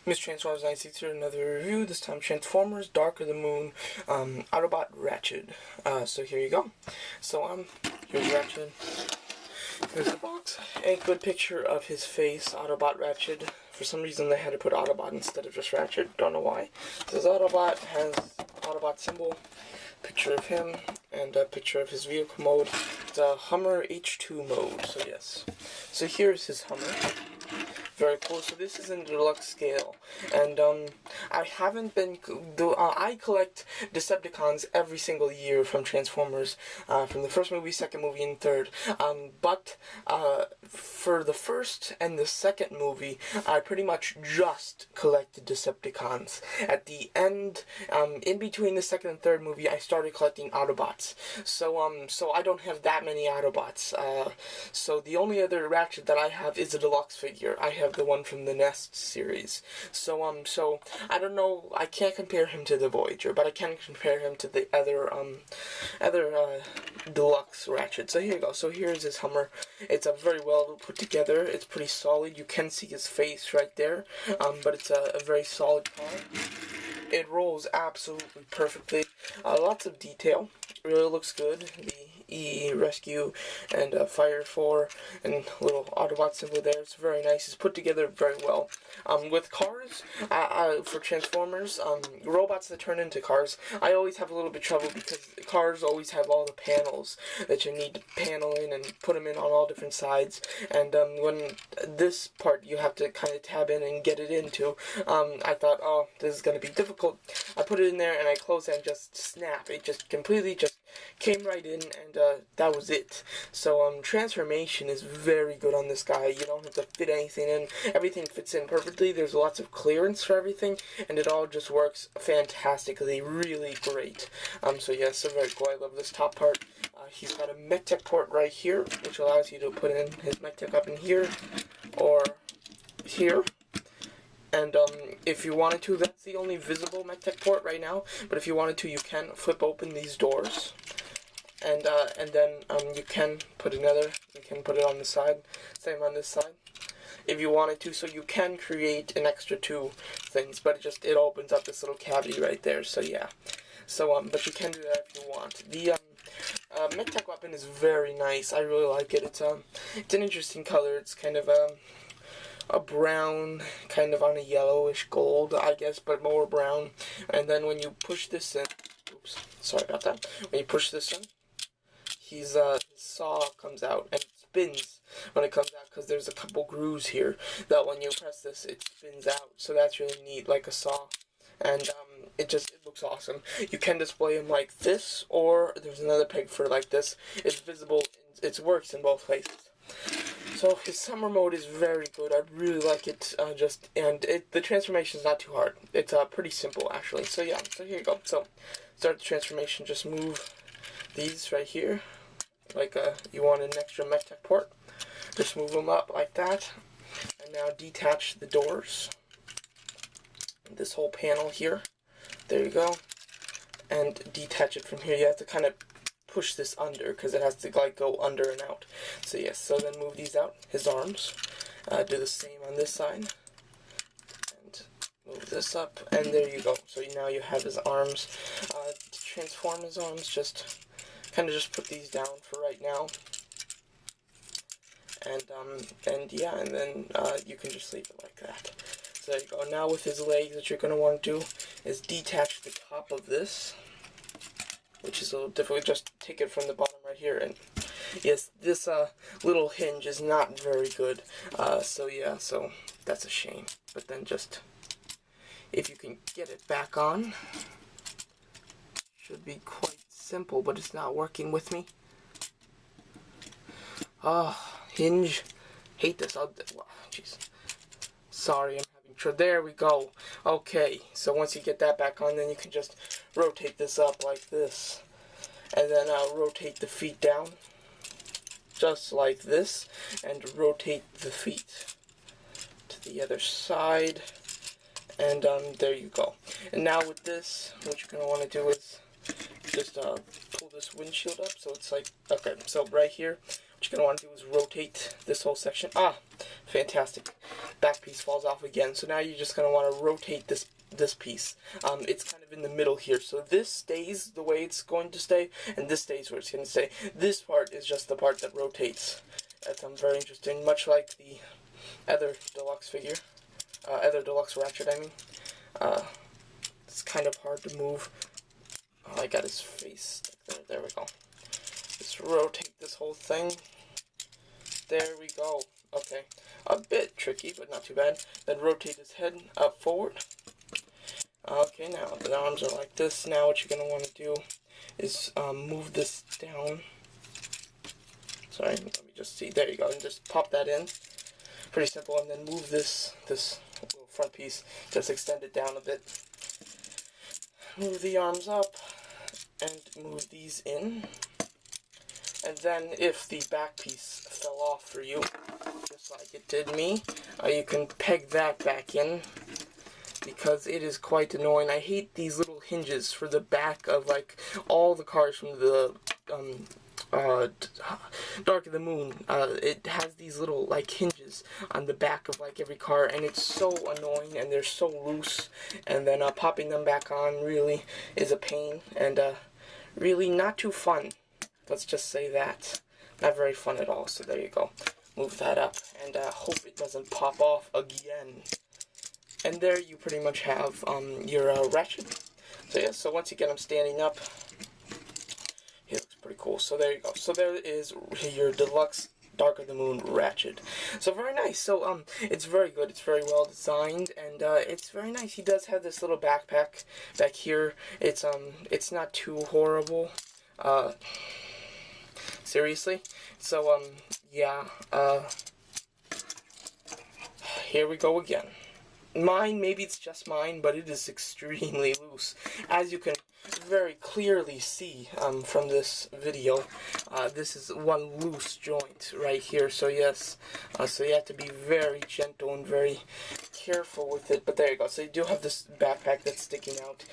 Miss Transformers 96 here, another review, this time Transformers Dark of the Moon, Autobot Ratchet. So here you go. So, here's Ratchet. Here's the box. A good picture of his face, Autobot Ratchet. For some reason they had to put Autobot instead of just Ratchet, don't know why. So this Autobot has Autobot symbol, picture of him, and a picture of his vehicle mode. It's a Hummer H2 mode, so yes. So here's his Hummer. Very cool. So this is in the deluxe scale, and I haven't been. I collect Decepticons every single year from Transformers, from the first movie, second movie, and third. But for the first and the second movie, I pretty much just collected Decepticons. At the end, in between the second and third movie, I started collecting Autobots. So I don't have that many Autobots. So the only other Ratchet that I have is a deluxe figure. I have the one from the Nest series. So I don't know, I can't compare him to the Voyager, but I can compare him to the other deluxe Ratchet. So here you go. So here's his Hummer. It's a very well put together. It's pretty solid. You can see his face right there, but it's a very solid car. It rolls absolutely perfectly. Lots of detail. Really looks good. The E rescue and fire 4 and little Autobot symbol there. It's very nice. It's put together very well. With cars, for Transformers, robots that turn into cars, I always have a little bit of trouble because cars always have all the panels that you need to panel in and put them in on all different sides. And when this part you have to kind of tab in and get it into, I thought, oh, this is going to be difficult. I put it in there and I closed it and just snap. It just completely just came right in, and that was it. So transformation is very good on this guy. You don't have to fit anything in. Everything fits in perfectly. There's lots of clearance for everything, and it all just works fantastically. Really great. So yeah, so very cool. I love this top part. He's got a Medtech Port right here, which allows you to put in his Medtech up in here or here. And if you wanted to, that's the only visible Medtech Port right now, but if you wanted to, you can flip open these doors, and then you can put another, you can put it on the side, same on this side, if you wanted to, so you can create an extra 2 things, but it opens up this little cavity right there, so yeah. So, but you can do that if you want. The Medtech weapon is very nice. I really like it. It's an interesting color. It's kind of a brown, kind of on a yellowish gold, I guess, but more brown. And then when you push this in, oops, sorry about that. When you push this in, his saw comes out and it spins when it comes out, because there's a couple grooves here that when you press this, it spins out. So that's really neat, like a saw. And it looks awesome. You can display him like this, or there's another peg for like this. It's visible. It works in both places. So his summer mode is very good. I really like it. The transformation is not too hard. It's pretty simple actually. So yeah. So here you go. So start the transformation. Just move these right here, like you want an extra Medtech Port. Just move them up like that, and now detach the doors. This whole panel here. There you go. And detach it from here. You have to kind of push this under because it has to like go under and out. So yes, so then move these out, his arms, do the same on this side, and move this up, and there you go. So now you have his arms. To transform his arms, just kind of just put these down for right now, and yeah, and then you can just leave it like that. So there you go. Now with his legs, what you're going to want to do is detach the top of this, which is a little difficult. Just take it from the bottom right here, and yes, this little hinge is not very good. So yeah, so that's a shame. But then just, if you can get it back on, should be quite simple, but it's not working with me. Hinge, hate this. Jeez, sorry, I'm having trouble. There we go. Okay, so once you get that back on, then you can just rotate this up like this, and then rotate the feet down just like this, and rotate the feet to the other side, and there you go. And now with this, what you're going to want to do is just pull this windshield up, so it's like, okay, so right here, what you're going to want to do is rotate this whole section. Fantastic. back piece falls off again. So now you're just going to want to rotate this piece. It's kind of in the middle here, so this stays the way it's going to stay, and this stays where it's going to stay. This part is just the part that rotates. That's very interesting, much like the other deluxe figure, other deluxe ratchet, I mean. It's kind of hard to move. Oh, I got his face stuck there. There we go. Just rotate this whole thing. There we go. Okay, a bit tricky, but not too bad. Then rotate his head up forward. Okay, now the arms are like this. Now what you're going to want to do is move this down. Sorry, let me just see. There you go, and just pop that in. Pretty simple, and then move this little front piece. Just extend it down a bit. Move the arms up, and move these in. And then if the back piece fell off for you, just like it did me, you can peg that back in, because it is quite annoying. I hate these little hinges for the back of like all the cars from the Dark of the Moon. It has these little like hinges on the back of like every car, and it's so annoying, and they're so loose, and then popping them back on really is a pain, and really not too fun. Let's just say that. Not very fun at all. So there you go. Move that up, and hope it doesn't pop off again. And there you pretty much have your ratchet. So yeah, so once you get him standing up, he looks pretty cool. So there you go. So there is your deluxe Dark of the Moon ratchet. So very nice. So it's very good. It's very well designed, and it's very nice. He does have this little backpack back here. It's not too horrible. Seriously. So yeah. Here we go again. Mine, maybe it's just mine, but it is extremely loose. As you can very clearly see from this video, this is one loose joint right here. So yes, so you have to be very gentle and very careful with it. But there you go. So you do have this backpack that's sticking out,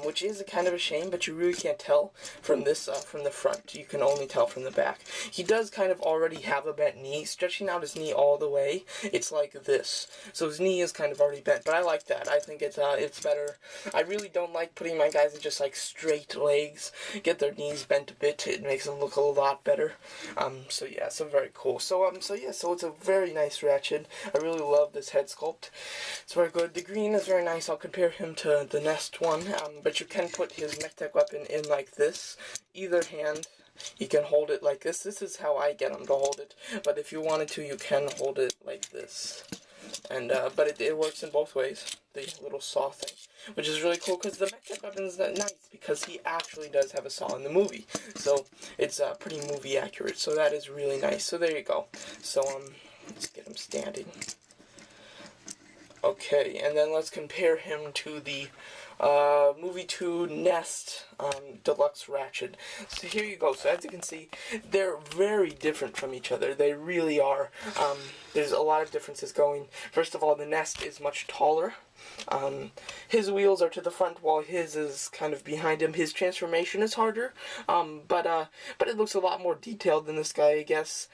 which is a kind of a shame, but you really can't tell from this from the front. You can only tell from the back. He does kind of already have a bent knee. Stretching out his knee all the way, it's like this. So his knee is kind of already bent, but I like that. I think it's better. I really don't like putting my guys in just like straight legs. Get their knees bent a bit. It makes them look a lot better. So yeah, so very cool. So yeah, so it's a very nice ratchet. I really love this head sculpt. It's very good. The green is very nice. I'll compare him to the Nest one, but you can put his Medtech weapon in like this. Either hand, he can hold it like this. This is how I get him to hold it. But if you wanted to, you can hold it like this. And but it works in both ways. The little saw thing, which is really cool, because the Medtech weapon is nice because he actually does have a saw in the movie, so it's pretty movie accurate. So that is really nice. So there you go. So let's get him standing. Okay, and then let's compare him to the Movie 2 Nest Deluxe Ratchet. So here you go. So as you can see, they're very different from each other. They really are. There's a lot of differences going. First of all, the Nest is much taller. His wheels are to the front while his is kind of behind him. His transformation is harder, but it looks a lot more detailed than this guy, I guess.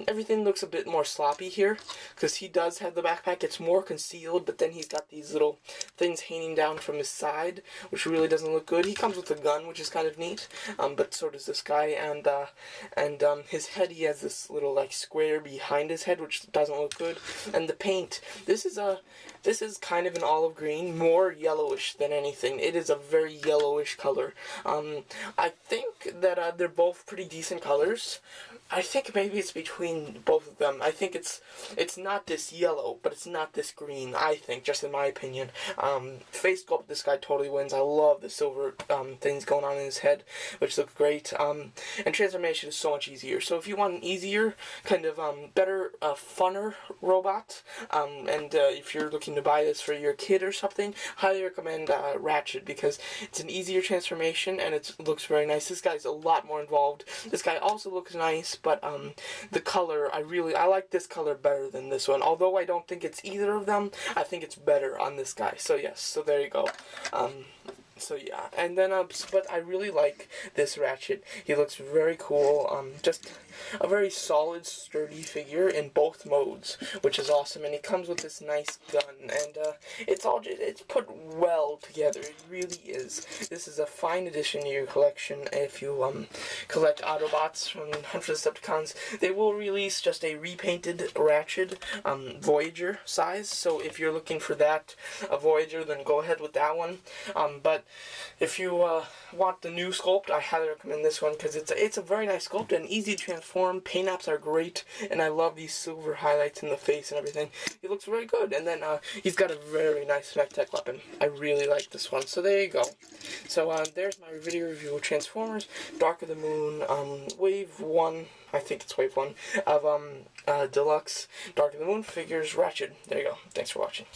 Everything looks a bit more sloppy here, because he does have the backpack. It's more concealed, but then he's got these little things hanging down from his side, which really doesn't look good. He comes with a gun, which is kind of neat, but so does this guy, and his head, he has this little, like, square behind his head, which doesn't look good. And the paint, this is kind of an olive green, more yellowish than anything. It is a very yellowish color. I think that they're both pretty decent colors. I think maybe it's between both of them. I think it's not this yellow, but it's not this green, I think, just in my opinion. Face sculpt, this guy totally wins. I love the silver things going on in his head, which look great. And transformation is so much easier. So if you want an easier, kind of better, funner robot, and if you're looking to buy this for your kid or something, highly recommend Ratchet, because it's an easier transformation and it looks very nice. This guy's a lot more involved. This guy also looks nice, but the color, I like this color better than this one. Although I don't think it's either of them, I think it's better on this guy. So yes, so there you go. So yeah, and then but I really like this Ratchet. He looks very cool. Just a very solid, sturdy figure in both modes, which is awesome. And he comes with this nice gun, and it's put well together. It really is. This is a fine addition to your collection. If you collect Autobots from Hunt for the Decepticons, they will release just a repainted Ratchet, Voyager size. So if you're looking for that, a Voyager, then go ahead with that one. But if you want the new sculpt, I highly recommend this one because it's a very nice sculpt and easy to transform. Paint apps are great, and I love these silver highlights in the face and everything. He looks very good, and then he's got a very nice Medtech weapon. I really like this one. So there you go. So there's my video review of Transformers, Dark of the Moon, Wave 1, I think it's Wave 1, of Deluxe Dark of the Moon figures Ratchet. There you go. Thanks for watching.